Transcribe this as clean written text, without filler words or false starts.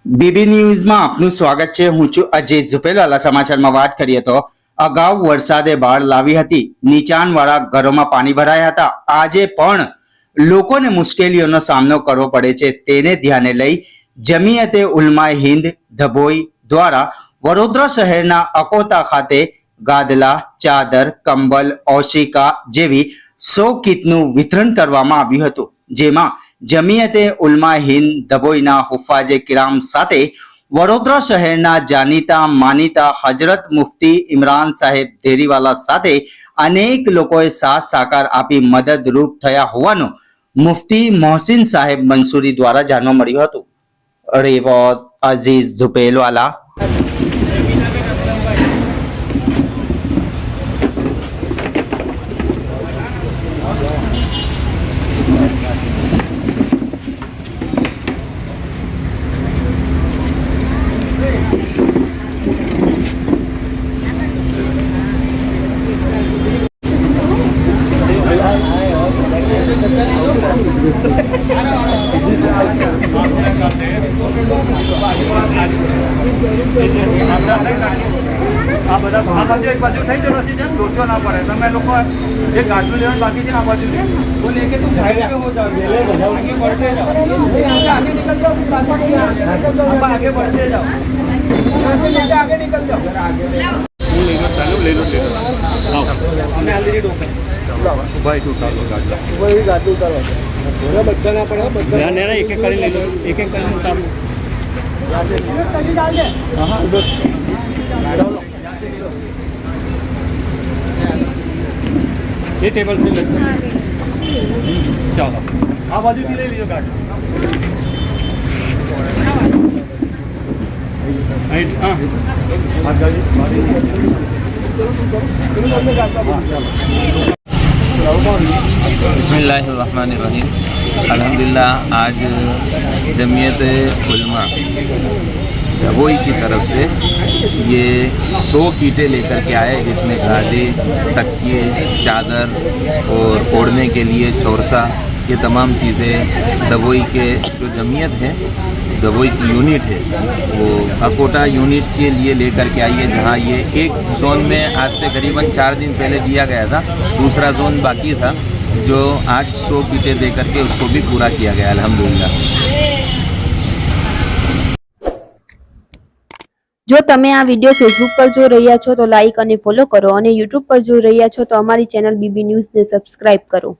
BB ન્યૂઝમાં આપનું સ્વાગત છે। હું છું અજય ઝુપેલાલા। સમાચારમાં વાત કરીએ તો અગાઉ વરસાદે બાઢ લાવી હતી। નીચાણવાળા ઘરોમાં પાણી ભરાયા હતા। આજે પણ લોકોને મુશ્કેલીઓનો સામનો કરવો પડે છે। તેને ધ્યાને લઈ જમિયતે ઉલમાએ હિન્દ ધભોઈ દ્વારા વડોદરા શહેરના અકોતા ખાતે ગાદલા, ચાદર, કંબલ, ઓશિકા જેવી 100 કીટનું વિતરણ કરવામાં આવ્યું હતું, જેમાં જમિયતે ઉલમાએ હિન્દ ધભોઈના હુફાજે કિરામ સાથે વડોદરા શહેરના જાણીતા માનીતા હજરત મુફ્તી ઇમરાન સાહેબ ધેરીવાલા સાથે અનેક લોકોએ સાથ સહકાર આપી મદદરૂપ થયા હોવાનું મુફ્તી મોહસિન સાહેબ મંસૂરી દ્વારા જાણવા મળ્યું હતું। રિપોર્ટ અઝીઝ ઝુપેલવાલા। આ બધા આ બાજુ એક બાજુ થઈ જતો છે, જેમ લોચો ના પડે। તમે લોકો જે ગાડલું લેવાનું બાકી છે આ બાજુ वो लेके तुम साइड पे हो जाओ, आगे बढ़ते जाओ, यहाँ से आगे निकल जाओ, आप आगे बढ़ते जाओ, यहाँ से नीचे आगे निकल जाओ। ले लो हमने ऑलरेडी रोका भाई तू उतार लो गाड़ी, वही गाड़ी उतारो, थोड़ा बच्चा ना पड़ेगा, बच्चा नहीं एक एक कर ले लो, एक एक कर उतार लो, डाल दे। हाँ उधर डालो, ये टेबल पे लग चलो आ बाजू की ले लीजिए गाड़ी। हाँ बिस्मिल्लाहिर्रहमानिर्रहीम। अल्हम्दुलिल्लाह आज जमियत उलमा धभोई की तरफ से ये 100 कीटें लेकर के आए, जिसमें गादे, तकिए, चादर और ओढ़ने के लिए चौरसा, ये तमाम चीज़ें धभोई के जो जमियत है, धभोई की यूनिट है, वो अकोटा यूनिट के लिए लेकर के आई है। जहाँ ये एक जोन में आज से करीबन 4 दिन पहले दिया गया था, दूसरा जोन बाकी था, जो आज 100 कीटें दे करके उसको भी पूरा किया गया अल्हम्दुलिल्लाह। જો તમે આ વિડિયો ફેસબુક પર જોઈ રહ્યા છો તો લાઈક અને ફોલો કરો, અને યુટ્યુબ પર જોઈ રહ્યા છો તો અમારી ચેનલ બીબી ન્યૂઝને સબસ્ક્રાઇબ કરો।